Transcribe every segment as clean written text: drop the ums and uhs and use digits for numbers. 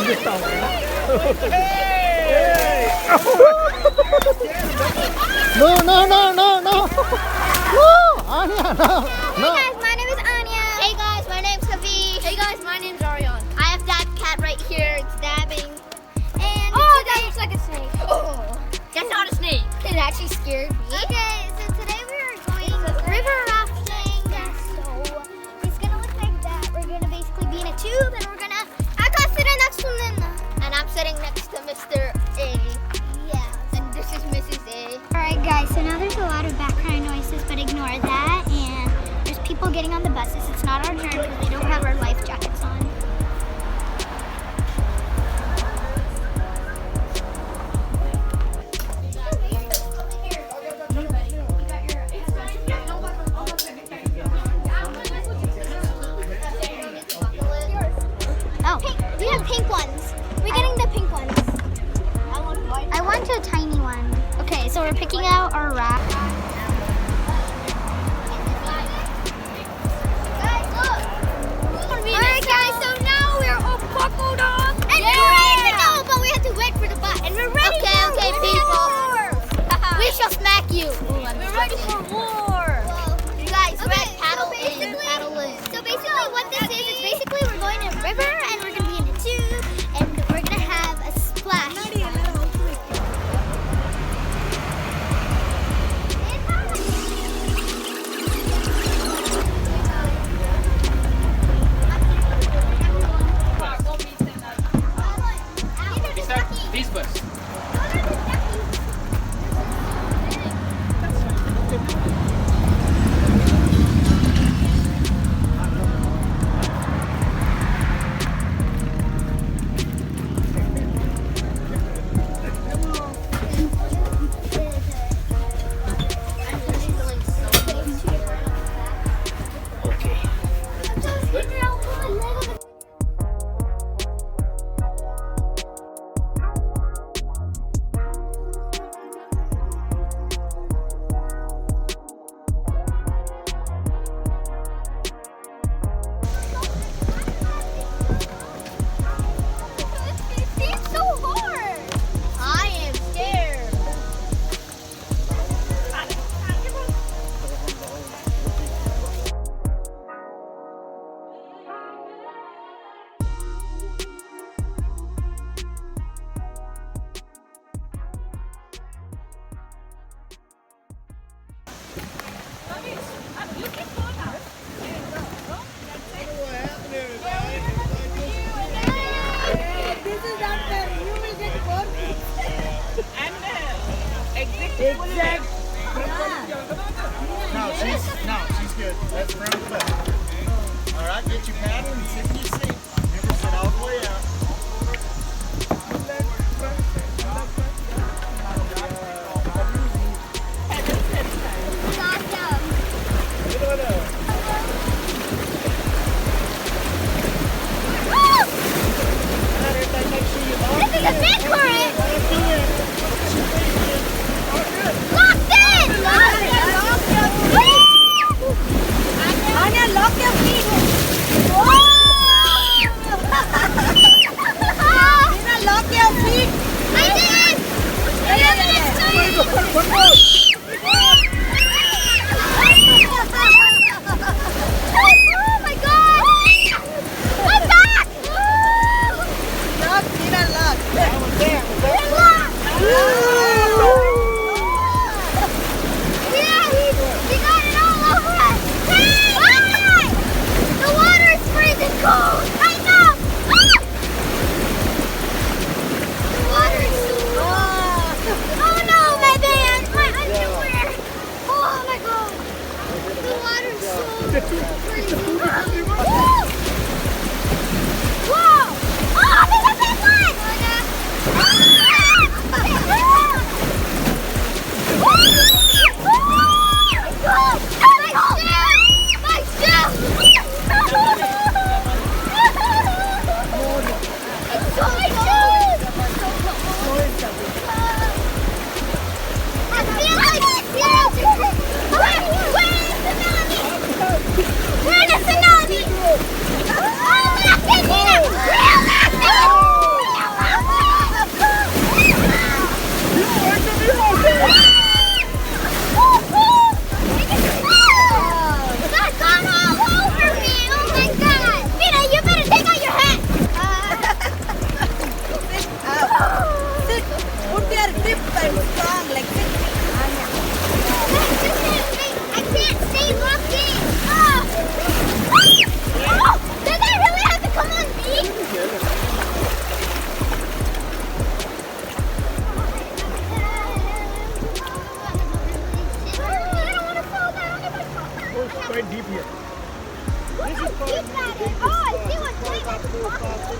No, no, no, no, no. No, Anya, no. No. Hey guys, my name is Anya. Hey guys, my name's Kavish. Hey guys, my name's Ariane. I have that cat right here. It's dabbing. And that looks like a snake. Oh, that's not a snake. It actually scared me. Okay, so today we are going river rafting. So it's gonna look like that. We're gonna basically be in a tube, and we're gonna. I'm sitting next to Linda, and I'm sitting next to Mr. A. Yeah, and this is Mrs. A. All right, guys. So now there's a lot of background noises, but ignore that. And there's people getting on the buses. It's not our turn because they don't have our life jackets on. Oh, we have pink ones. We're getting the pink ones. I want a tiny one. Okay, so we're picking out our raft. Alright guys, so now we're all buckled up. And we're ready to go, but we have to wait for the bus. And we're ready okay, people. We shall smack you. We're ready for war. You guys, paddle in, paddle in. So basically what this is basically we're going to a river and we're going to be in a tube and we're going to have a splash. These bus. Exact. No, she's good. That's front of the bus. All right, get your paddle and sit in your seat. Remember, sit all the way out. This is a big current! Locked in! Anya, lock your feet! Whoa!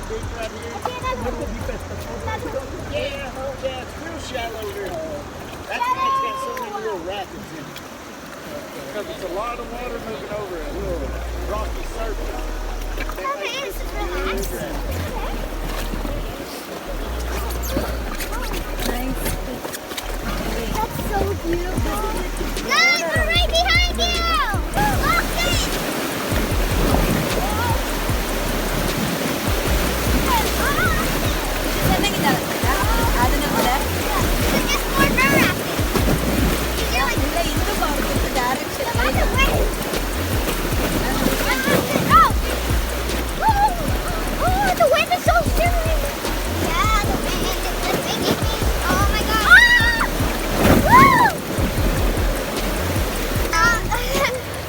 Big right here. Yeah, it's real shallow here. That's why it's got so many little rapids in it. Because it's a lot of water moving over a little rocky surface. Okay, this is relaxed. That's so beautiful. Guys, we're right behind you! Look it! Just more river rafting. You're like, I'm on the way. Oh, the wind is so scary. Yeah, the wind is lifting me. Oh my god. Woo!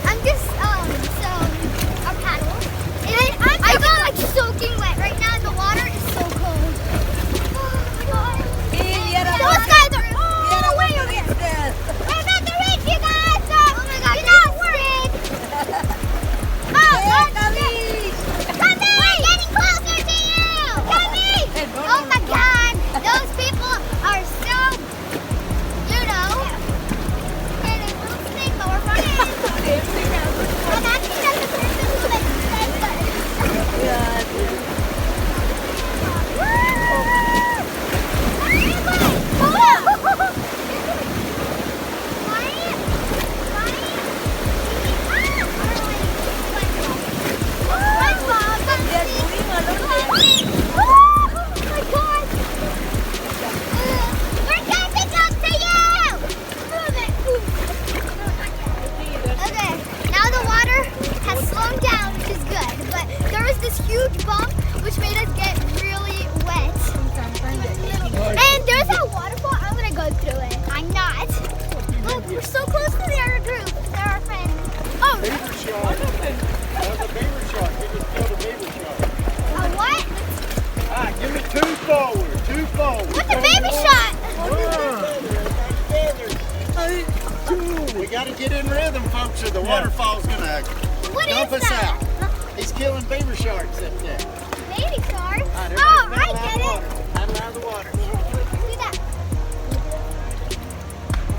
I'm just, so, our paddle. And I got like soaking wet. Right now the water is so cold. Oh my god. Those guys are, wait a minute. We're about to reach you guys. Oh my god, you're not worried. Oh, Coming! We're getting closer to you! Coming! Oh my god! Those people are so, you know, and a little thing, but we're running. I'm actually not the person who like said that. Huge bump which made us get really wet. And there's a waterfall. I'm gonna go through it. I'm not. Look, we're so close to the other group. They're our friends. Oh! Beaver shark. That was a beaver shark. We just killed a beaver shark. A what? Alright, give me two forward. Two forward. What's a baby shot? We gotta get in rhythm, folks, or the waterfall's gonna dump us out. He's killing beaver sharks up there. Baby shark? Right, Oh, I get it. Paddle out of the water. Do that.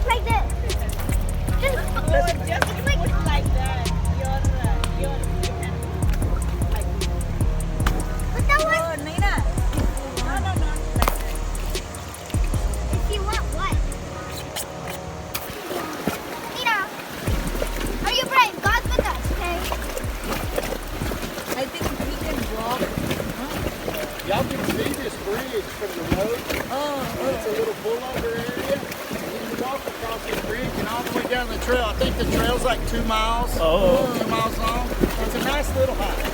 Like this. Just like that. But that one. No. If you want what? Nina, are you brave? God's with us, okay? I think we can walk. Y'all can see this bridge from the road. It's a little pullover area. You can walk across this bridge and all the way down the trail. I think the trail's like 2 miles. 2 miles long. It's a nice little hike.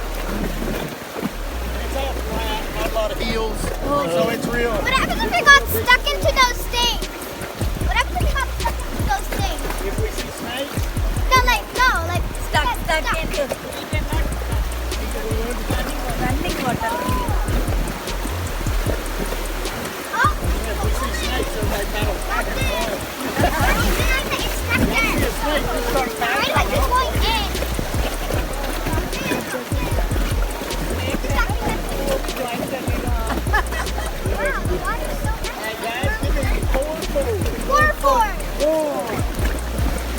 It's all flat, not a lot of hills. So it's real. What happens if we got stuck into those things? What happens if we got stuck into those things? If we see snakes, No, like Stuck into running water. Oh, if we see snakes, they're like paddle back and forth. it's stuck there. See a snake, just start Right, paddling. like it's going in. Wow, the water's so nice. Alright guys, give me 4 forward. 4 forward. 1,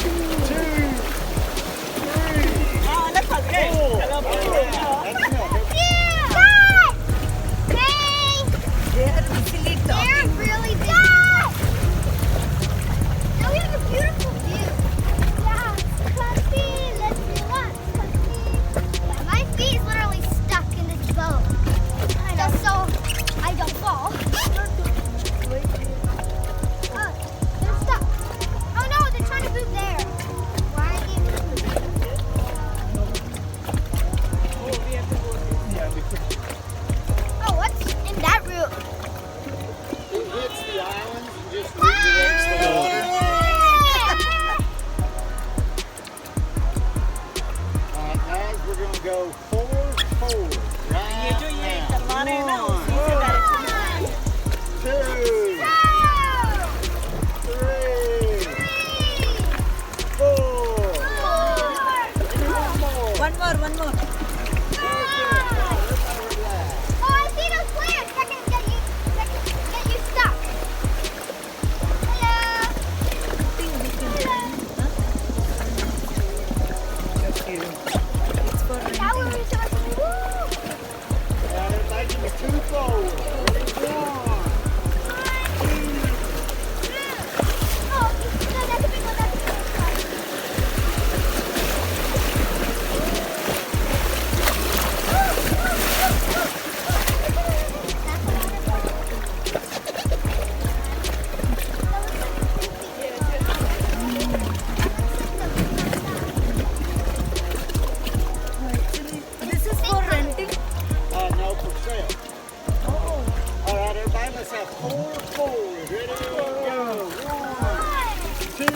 2, 3, Oh, that's okay. 4. That's enough. Yeah. God! Hey! They are easily They're talking. really big. Now we have a beautiful view. Yeah, comfy. Let's relax. Comfy. Yeah, my feet is literally stuck in this boat. Just so I don't fall. Oh, they're stuck. Oh no, they're trying to move there. Why are they moving? Oh, what's in that route? It hits the islands and just redirects the water. Alright guys, we're going to go 4 forward. Right now. 1, 2, 3, 4. Give me one more. One more. Oh, I see forward. Ready? 1, Oh, no, that's a big one. That's a big one. This is for renting. no, for sale. All right, everybody, let's have 4 forward. Ready? Go. 1, 2,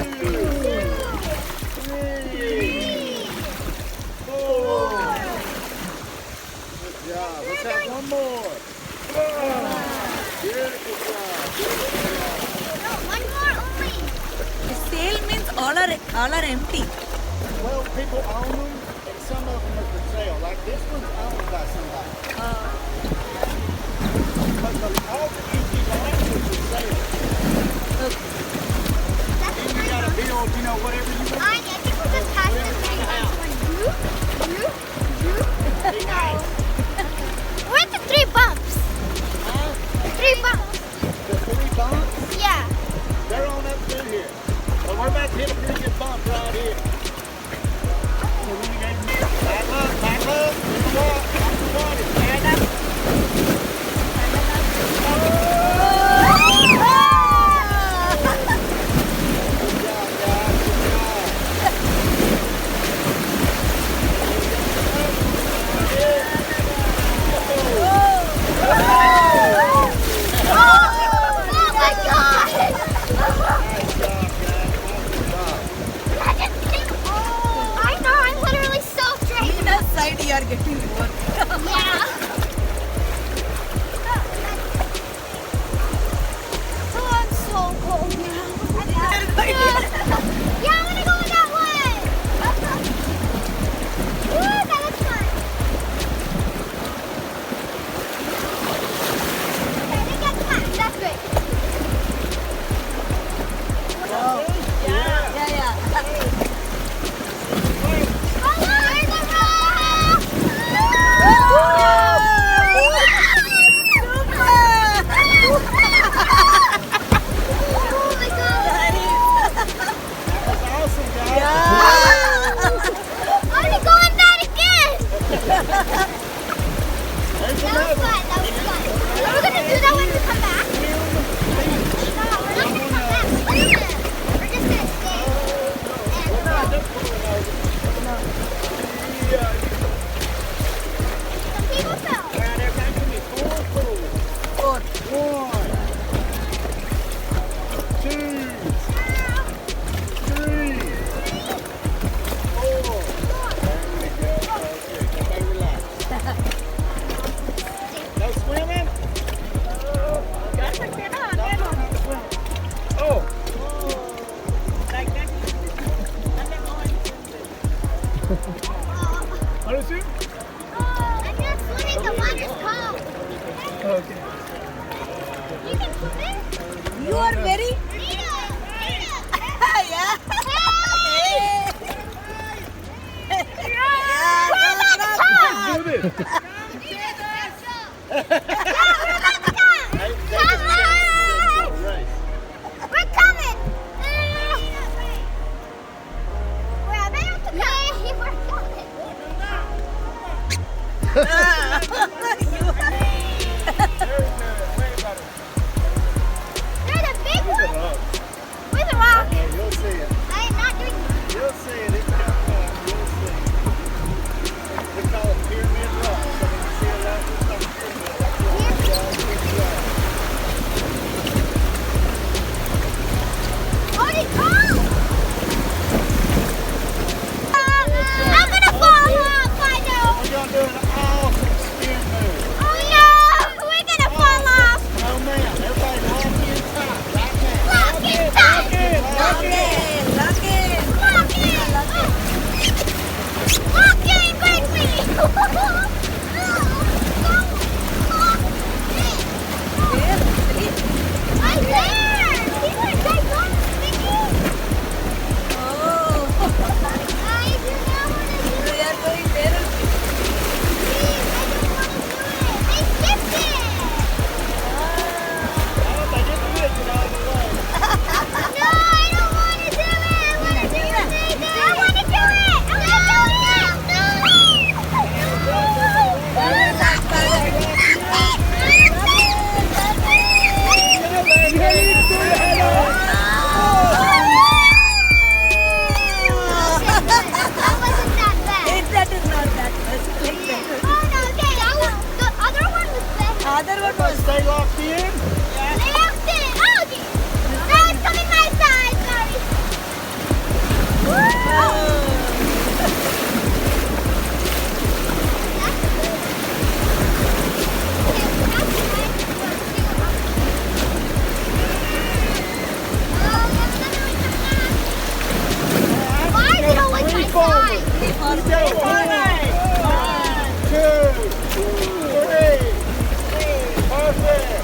3, 4. Good job. Let's have one more. Beautiful job. No, one more only. The sale means all are empty. Well, people own them, and some of them are for sale. Like this one's owned by somebody. But all the empty lots are for sale. That's Then you gotta build, whatever you want. I think we'll just pass this thing. Be nice. We're at the 3 bumps. Huh? 3 bumps. The 3 bumps, Yeah. they're on up through here. But we're about to hit a pretty good bump right here. Back up, in the water, out the water, stand up. Good job, guys, good Oh my God! Nice job, guys, awesome job. I know, I'm literally so straight. In that side you are getting work. Yeah. Oh, I'm so cold now. Yeah, I'm gonna go in that one. Woo, that looks fun. Okay, I think that's fun. That's good. Yeah. Oh, there's a rock! Oh my God. That was awesome, guys. I'm gonna go on that again. There's That was another. fun. That was fun. Are we gonna do that when we come back? No, we're not gonna come back. We're just gonna stay. We're not just pulling over. Yeah. Some people fell. All right, everybody, give me 4 forward. 1, 2, 3, 4. There we go. Okay, everybody relax. No swimming? Oh. How does it? I'm not swimming. The water's cold. Okay. You can swim it? You are very Rita! yeah. Do this. We're coming! We're about to come. Yay, we're coming. There's a big one. Where's the rock? You'll see it. I am not doing that. You'll see it. It's coming up. You'll see it. We call it pyramid rock. So when you see a rock, it's not a pyramid. Other one was. Stay locked in. Locked in. Oh, no, it's coming my side. Sorry. Why is it always my side? Let's go. 1, 2, 3. Perfect.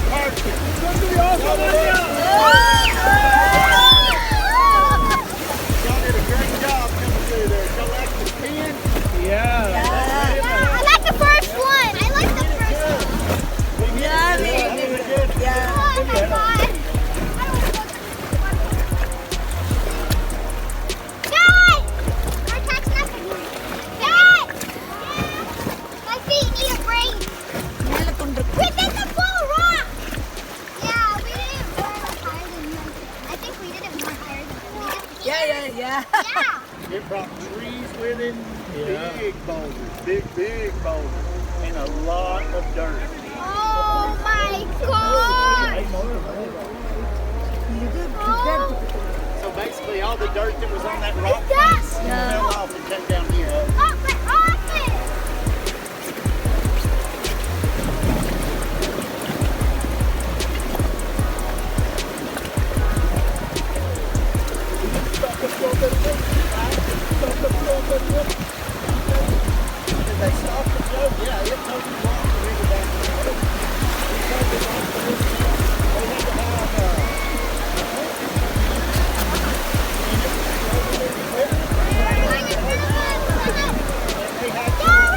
Perfect. It's going to be awesome. Y'all did a great job coming through there. Y'all like the spin? Yeah. I like the first one. I like the first one. Yeah, Good. yeah. Oh my god. Dad! We're catching up again. Dad! My feet need a break. We did the full rock. Yeah, we did it more higher than you. I think we did it more higher than you. Yeah. Yeah. It brought trees with it, big boulders, big boulders, and a lot of dirt. Oh my god. Oh. So basically all the dirt that was on that rock That- piece fell off and came down here. Oh, we're awesome. Did they stop the flow? Yeah, it totally blocked the river back there. It totally blocked the river down. They had to have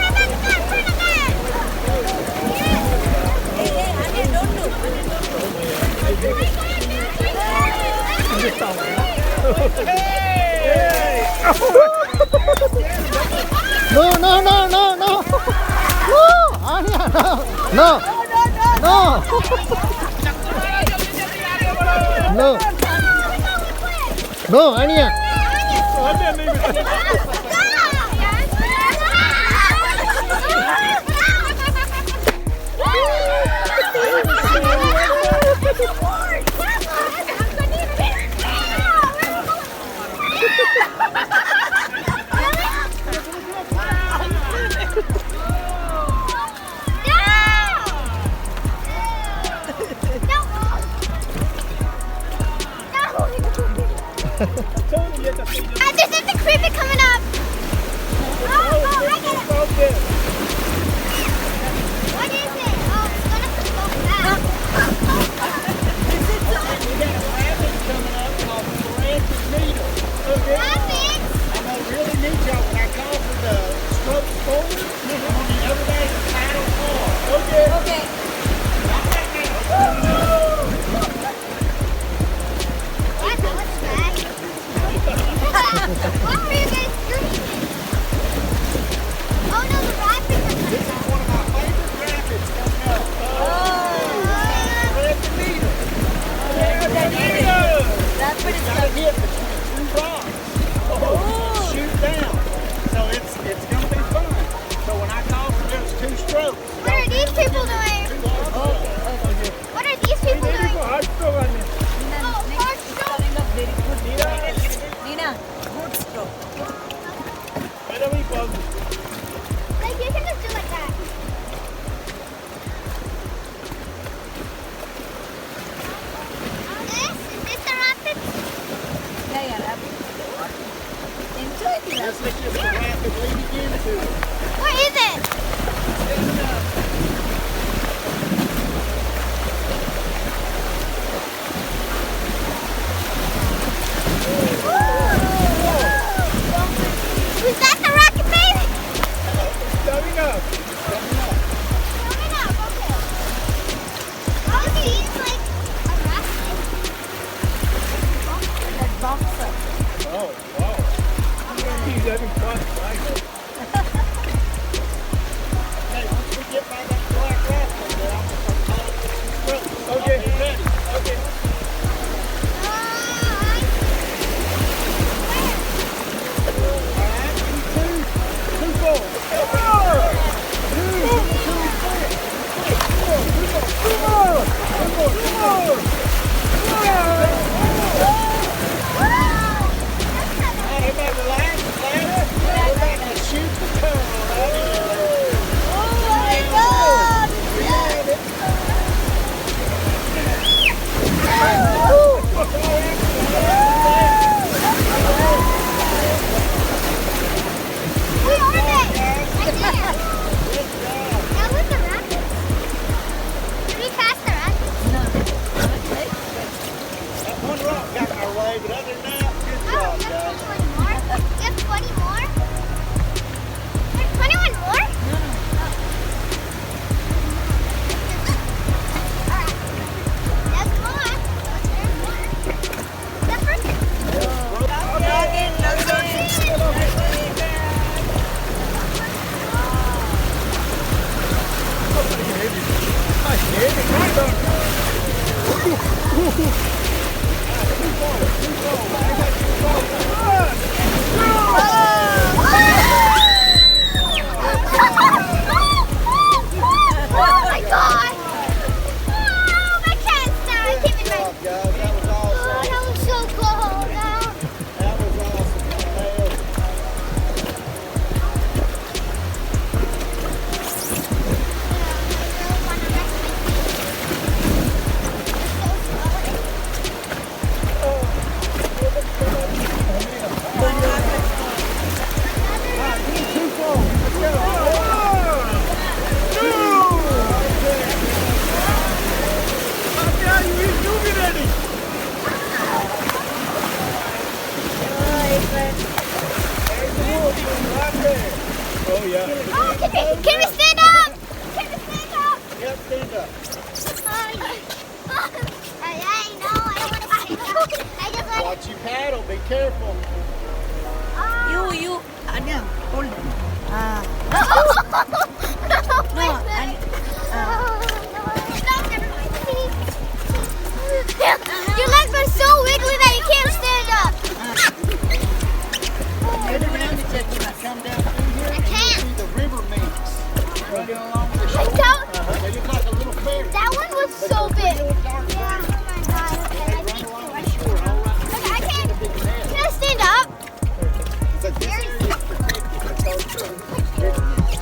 No, no, no, no, no. No, Anya, no. No. No. No. No, Anya. There's just a cricket coming up. Oh, I get it. What is it? Oh, it's gonna go back. We got a rabbit coming up called Francis Needle. Okay. Rabbit? I'm gonna really need y'all when I call for the stroke forward. I'm gonna need everybody to paddle hard. Okay. What? What's that? What were you guys doing? Oh no, the rabbits are coming This is up. one of my favorite rapids coming up. Francis Needle. Gotta hit between two rocks. Shoot down. So it's gonna be fun. So when I call for those two strokes, What are these people doing? What are these people doing? Oh, hard stroke. Nina, good stroke. Like you can just do like that. Is this the rapid? Yeah. Enjoy the Let's look at the rapid leading into it. What is it? Oh my god! Oh, my cat's down. I can't even Good job, guys. That was awesome. Oh, that was so cool. That was awesome. Oh yeah. Oh, can we stand up? Can we stand up? Yep, stand up. I know. I don't want to stand up. I just want Watch you paddle. Be careful. You, Anya, hold it. Your legs are so wiggly that you can't stand up. Come down through here. I can't. And you see the river minks running along the I shore. don't. They look like a little ferry. That one was so big. Real dark Yeah. green. Oh my god. Okay, They let's run eat along two. the shore all right. Okay, I can't. It's a big net. Can I stand up? But this area is protected because of the river minks.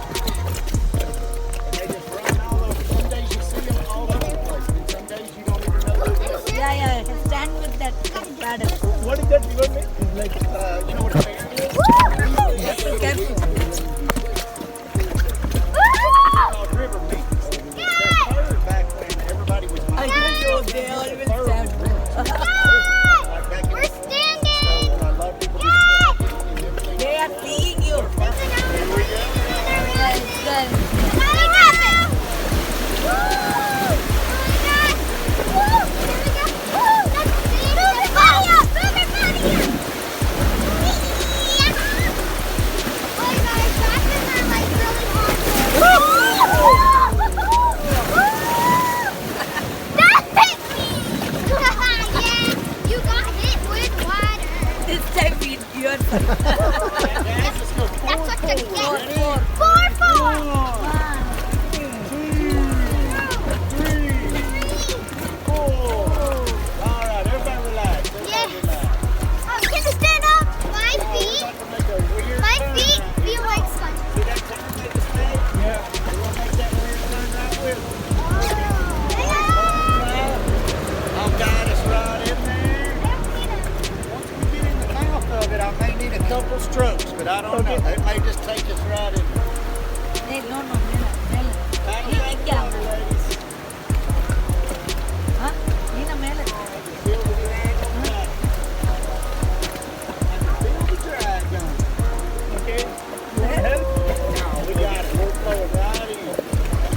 And they just run all over. Some days you see them all over the place, and some days you don't even know they're there. Yeah, stand with that paddle. What is that river mink? It's like, you know what a ferry is? Careful. Called river minks. They're furred back when everybody was I mining. know they always stand. Guys, Like back in we're the standing. when I loved people just and everything. They are seeing you. Here we go. Yeah, it's done. Nothing happened. Woo! Oh my god. Woo! Here we go. Woo! Let's see. Move your body up. Move your body up. Yeah. Oh my god, tractors are like really hard. That hit me. Yeah, you got hit with water. This time it's your turn. Guys, let's go That's what you forward. get. Ready? 4-4. 2, 3, 4. All right, everybody relax. Yeah. Everybody relax. Oh, can you stand up? My We're feet. about to make a weird My turn feet right feel here. like sponge. See that turn make a snake? Yeah. We're gonna make that weird turn right with us. I'll guide us right in there. Once we get in the mouth of it, I may need a couple strokes, but I don't know. It may just take us right in. Hey, no, Mela. Paddle Yeah, back yeah. water, ladies. Huh? Nina, Mela. Feel the drag on the back. I can feel the drag on it. Okay? You want help? No, we got it. We're flowing right in.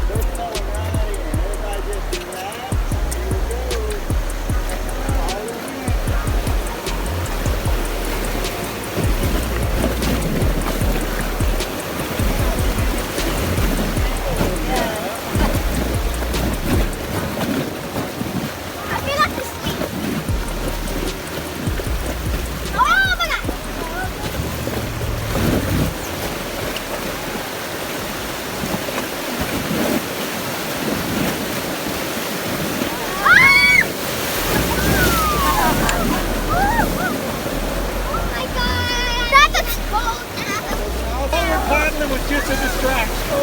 We're flowing right in. Everybody just relax. Here we go. All in. I feel like asleep. Oh my god. Oh my god. That's a boat. All we're paddling was just a distraction.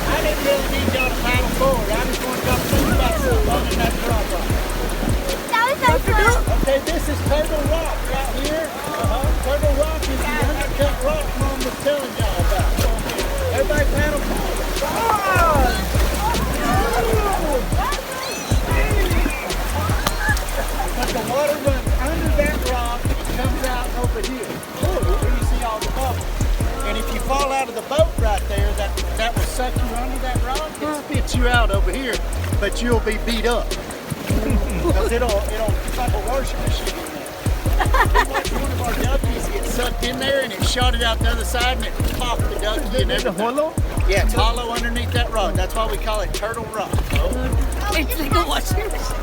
I didn't really need y'all to paddle forward. I just wanted y'all to think about something other than that drop rock. That was so fun. Okay, this is Turtle Rock right here. Turtle Rock is the undercut rock Mom was telling y'all about. Everybody paddle forward. But the water runs under that rock and comes out over here. Where you see all the bubbles. And if you fall out of the boat right there, that will suck you under that rock and spit you out over here. But you'll be beat up. Because it's like a washing machine in there. We watched one of our duckies get sucked in there and it shot it out the other side and it popped the ducky and everything. Hollow? Yeah, it's hollow underneath that rock. That's why we call it Turtle Rock. It's like a washing machine.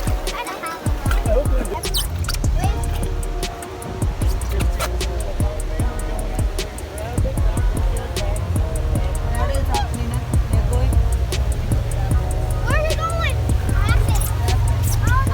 That is happening. They're going. Where are you going? Oh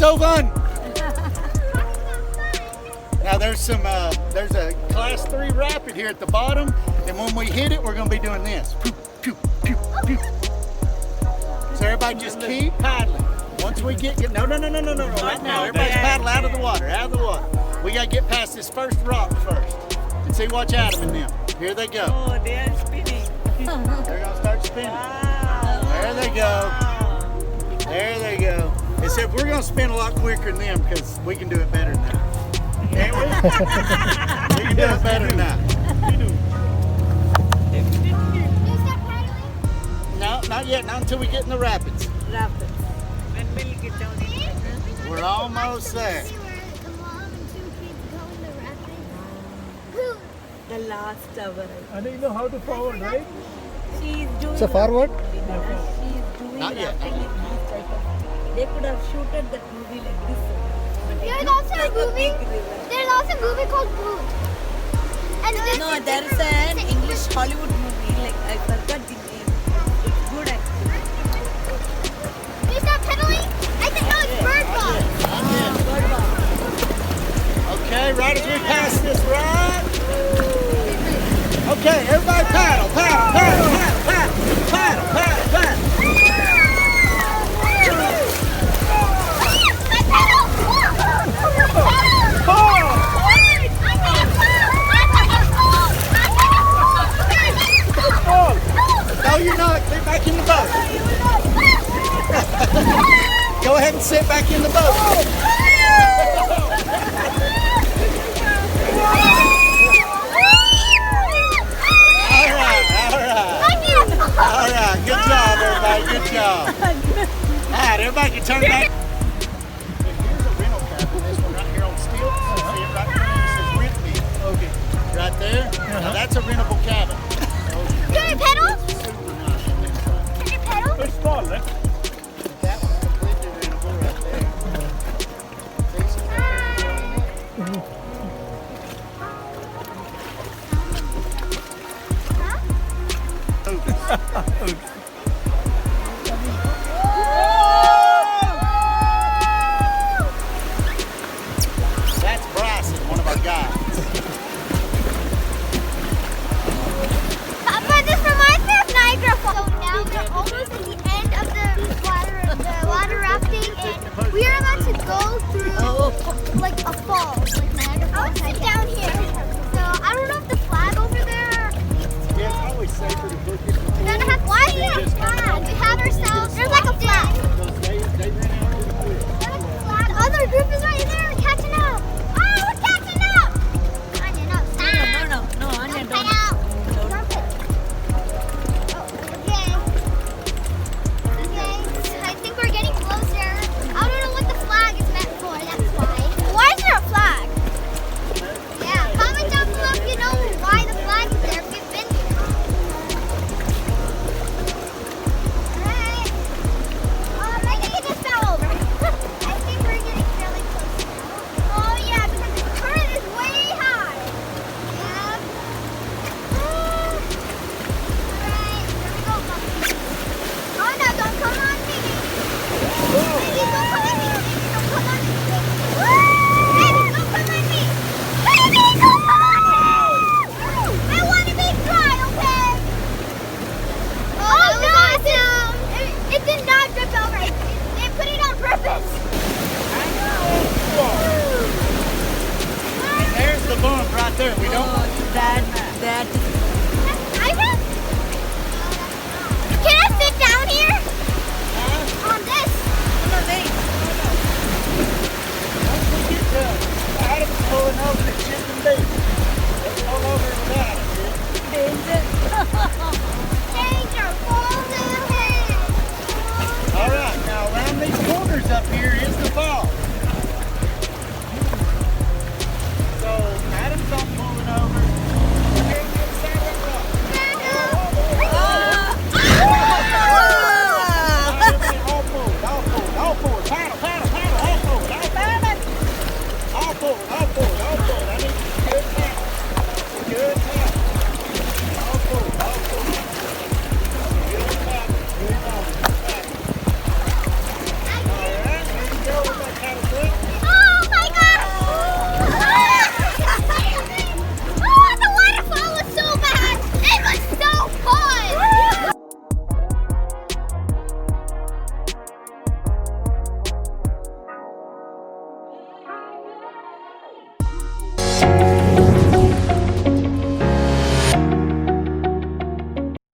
So fun. Now there's a class 3 rapid here at the bottom, and when we hit it, we're gonna be doing this. Pew, pew, pew, pew. So everybody just keep paddling. Once we get no, right now, everybody's paddle out of the water, We gotta get past this first rock first, and see, watch Adam and them. Here they go. Oh, they are spinning. They're gonna start spinning. Wow. There they go. There they go. Except we're gonna spin a lot quicker than them because we can do it better than that. Can't we? We can do it better than that. No, not yet. Not until we get in the rapids. Rapids. When will you get down in? We're almost there. The last hour. And you know how to forward, right? She is doing. So forward? She is doing Not yet. rafting in this type of. They could have shooted that movie like this. But There's it also looks a like movie. big river. There's also a movie called Blue. And this No, there is an English Hollywood movie. Like I forgot the name. It's good actually. You stop pedaling? I think no, it's Bird Box. Bird Box. Okay, right as we pass this ride. Okay, everybody paddle, paddle, paddle, paddle, paddle, paddle, paddle, paddle. No, you're not. Get back in the boat. Go ahead and sit back in the boat. All right. Good job, everybody. Good job. All right, everybody can turn back. Here's a rental cabin. This one right here on stilts. See it right there? It says rent me. Okay. Right there. Now that's a rentable cabin. Can you pedal? Super nice on this side. Can you pedal? It's small, right? That one's completely rentable right there. See some That's Bryson, one of our guys. But this reminds me of Niagara Falls. So now we're almost at the end of the water rafting, and we are about to go through like a fall, like Niagara Falls. Sit down here. So I don't know if the flag over there. Yeah, it's always safer to book it. Why do we have flag? We have our